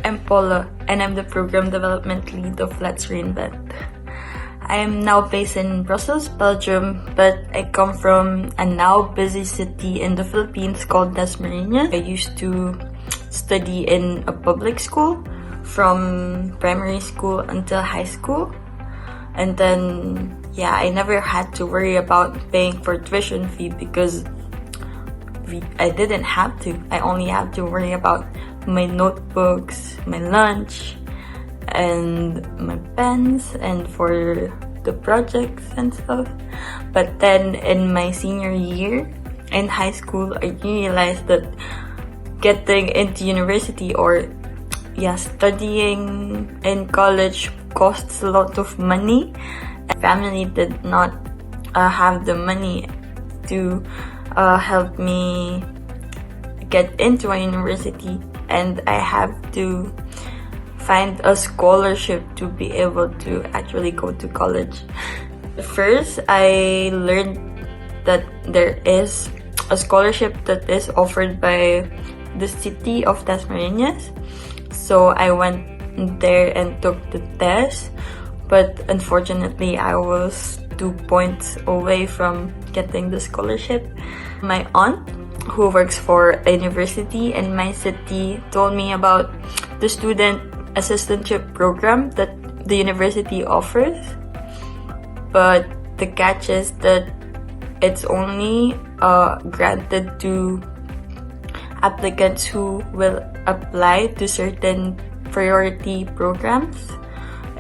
I'm Poala, and I'm the Program Development Lead of Let's Reinvent. I am now based in Brussels, Belgium, but I come from a now busy city in the Philippines called Dasmariñas. I used to study in a public school from primary school until high school. And then, I never had to worry about paying for tuition fee because I didn't have to. I only had to worry about my notebooks, my lunch, and my pens, and for the projects and stuff. But then in my senior year in high school, I realized that getting into university or studying in college costs a lot of money. My family did not have the money to help me get into a university, and I have to find a scholarship to be able to actually go to college. First, I learned that there is a scholarship that is offered by the city of Dasmariñas. So I went there and took the test, but unfortunately I was 2 points away from getting the scholarship. My aunt, who works for a university in my city, told me about the student assistantship program that the university offers, but the catch is that it's only granted to applicants who will apply to certain priority programs.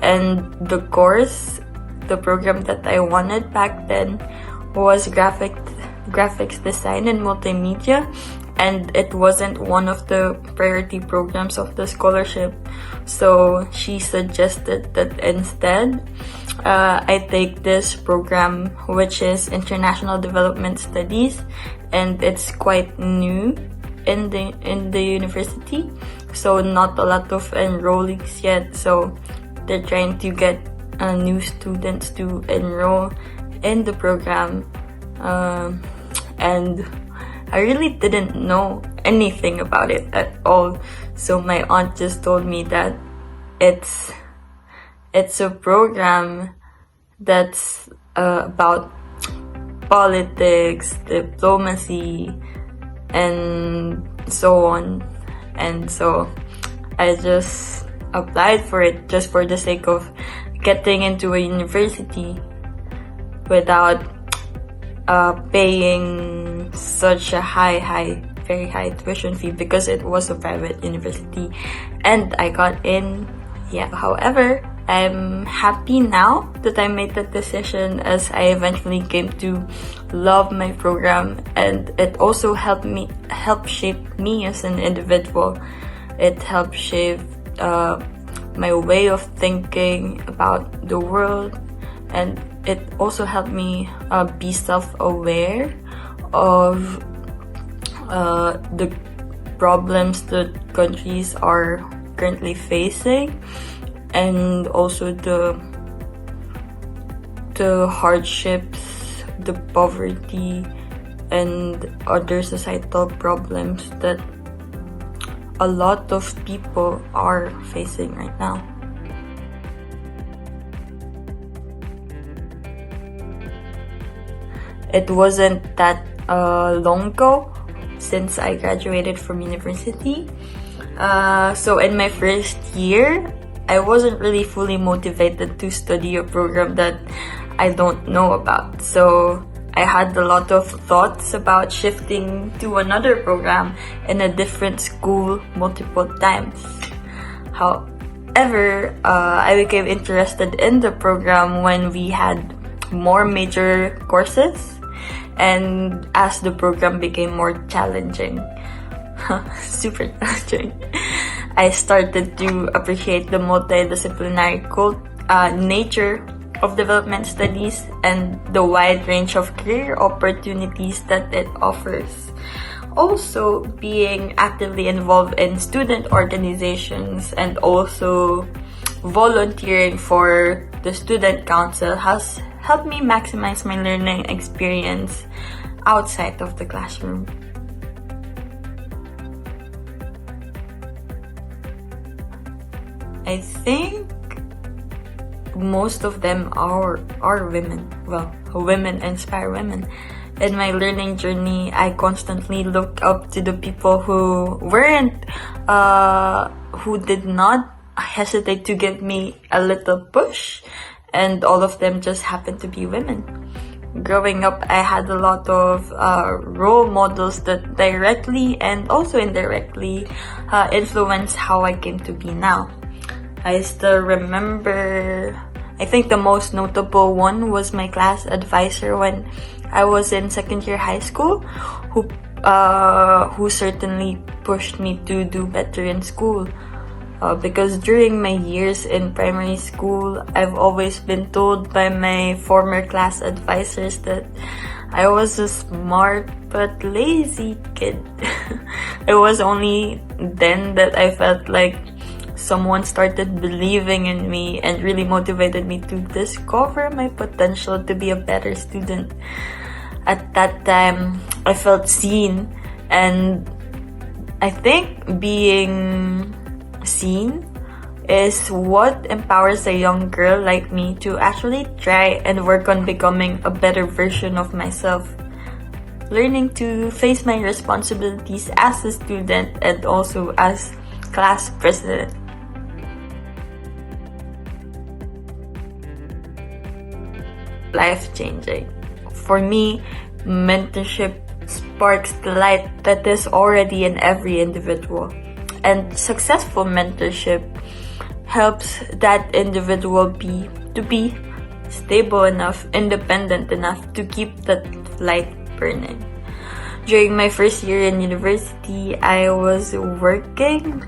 And the program that I wanted back then was graphics design and multimedia, and it wasn't one of the priority programs of the scholarship. So she suggested that instead I take this program, which is International Development Studies, and it's quite new in the university, so not a lot of enrollees yet. So they're trying to get new students to enroll in the program, and I really didn't know anything about it at all. So my aunt just told me that it's a program that's about politics, diplomacy, and so on. And so I just applied for it just for the sake of getting into a university without paying such a very high tuition fee, because it was a private university, and I got in. However, I'm happy now that I made that decision, as I eventually came to love my program, and it also helped shape me as an individual. It helped shape my way of thinking about the world, and it also helped me be self-aware of the problems that countries are currently facing, and also the hardships, the poverty, and other societal problems that a lot of people are facing right now. It wasn't that long ago since I graduated from university. So in my first year, I wasn't really fully motivated to study a program that I don't know about. So I had a lot of thoughts about shifting to another program in a different school multiple times. However, I became interested in the program when we had more major courses, and as the program became more challenging, super challenging, I started to appreciate the multidisciplinary nature of development studies and the wide range of career opportunities that it offers. Also, being actively involved in student organizations and also volunteering for the student council has helped me maximize my learning experience outside of the classroom. I think most of them are women. Well, women inspire women. In my learning journey, I constantly looked up to the people who who did not hesitate to give me a little push, and all of them just happened to be women. Growing up, I had a lot of role models that directly and also indirectly influenced how I came to be now. I still remember, I think the most notable one was my class advisor when I was in second year high school, who certainly pushed me to do better in school. Because during my years in primary school, I've always been told by my former class advisors that I was a smart but lazy kid. It was only then that I felt like someone started believing in me and really motivated me to discover my potential to be a better student. At that time, I felt seen, and I think being seen is what empowers a young girl like me to actually try and work on becoming a better version of myself. Learning to face my responsibilities as a student and also as class president. Life-changing. For me, mentorship sparks the light that is already in every individual. And successful mentorship helps that individual be stable enough, independent enough to keep that light burning. During my first year in university, I was working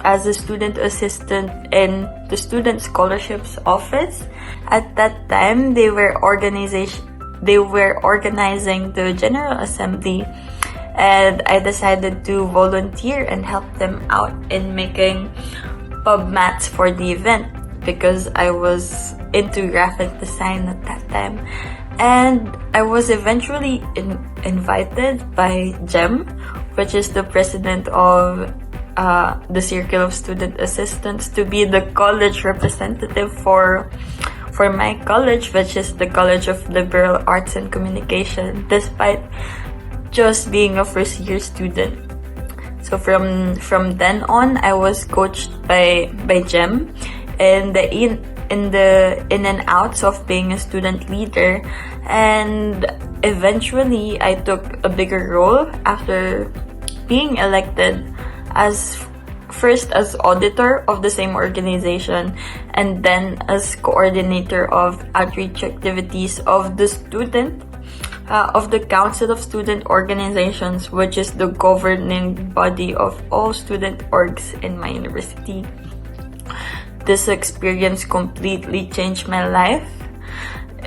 as a student assistant in the student scholarships office. At that time, they were organizing the General Assembly, and I decided to volunteer and help them out in making pub mats for the event because I was into graphic design at that time. And I was eventually invited by Jem, which is the president of the Circle of Student Assistants, to be the college representative for my college, which is the College of Liberal Arts and Communication, despite just being a first year student. So from then on, I was coached by Jem in the in and outs of being a student leader, and eventually I took a bigger role after being elected as first as auditor of the same organization and then as coordinator of outreach activities of the Council of Student Organizations, which is the governing body of all student orgs in my university. This experience completely changed my life.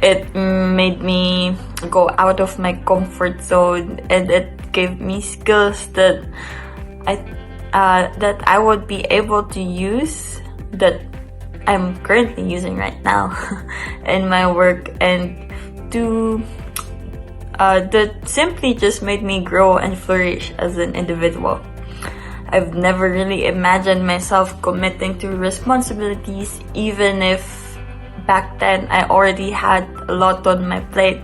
It made me go out of my comfort zone, and it gave me skills that I would be able to use, that I'm currently using right now in my work, and that simply just made me grow and flourish as an individual. I've never really imagined myself committing to responsibilities, even if back then I already had a lot on my plate.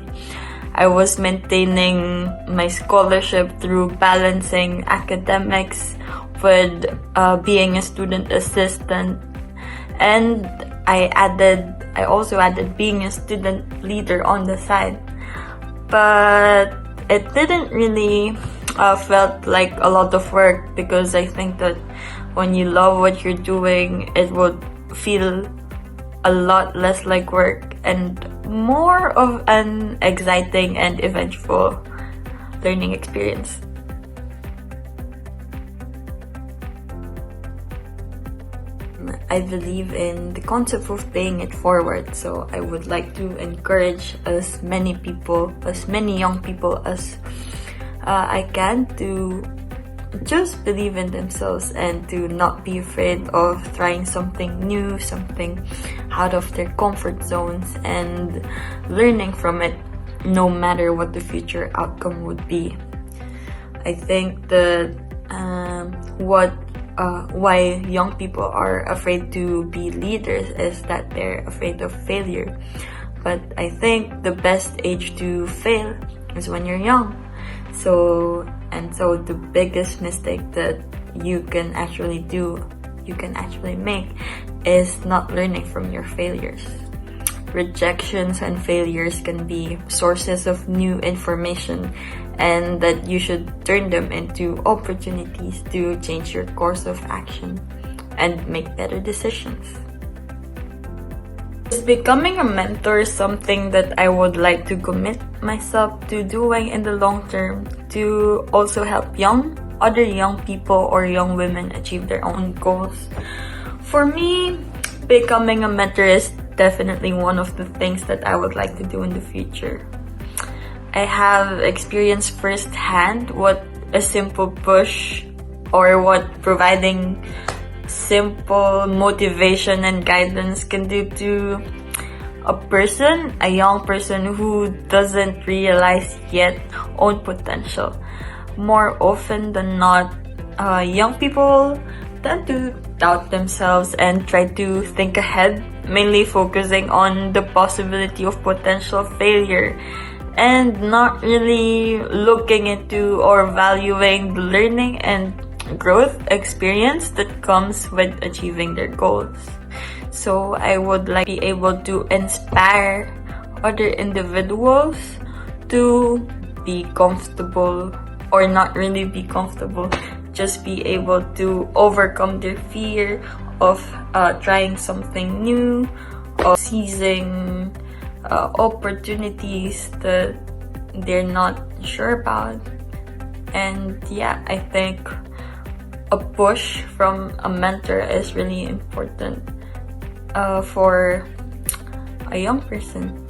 I was maintaining my scholarship through balancing academics with being a student assistant, and I also added being a student leader on the side. But it didn't really felt like a lot of work, because I think that when you love what you're doing, it would feel a lot less like work and more of an exciting and eventful learning experience. I believe in the concept of paying it forward, so I would like to encourage as many young people as I can to just believe in themselves and to not be afraid of trying something new, something out of their comfort zones, and learning from it no matter what the future outcome would be. I think that what why young people are afraid to be leaders is that they're afraid of failure. But I think the best age to fail is when you're young. So the biggest mistake that you can actually make is not learning from your failures. Rejections and failures can be sources of new information, and that you should turn them into opportunities to change your course of action and make better decisions. Is becoming a mentor something that I would like to commit myself to doing in the long term to also help other young people or young women achieve their own goals? For me, becoming a mentor is definitely one of the things that I would like to do in the future. I have experienced firsthand what a simple push or what providing simple motivation and guidance can do to a young person who doesn't realize yet own potential. More often than not, young people tend to doubt themselves and try to think ahead, mainly focusing on the possibility of potential failure and not really looking into or valuing the learning and growth experience that comes with achieving their goals. So I would like to be able to inspire other individuals to be comfortable, or not really be comfortable, just be able to overcome their fear of trying something new, of seizing opportunities that they're not sure about. And yeah, I think a push from a mentor is really important for a young person.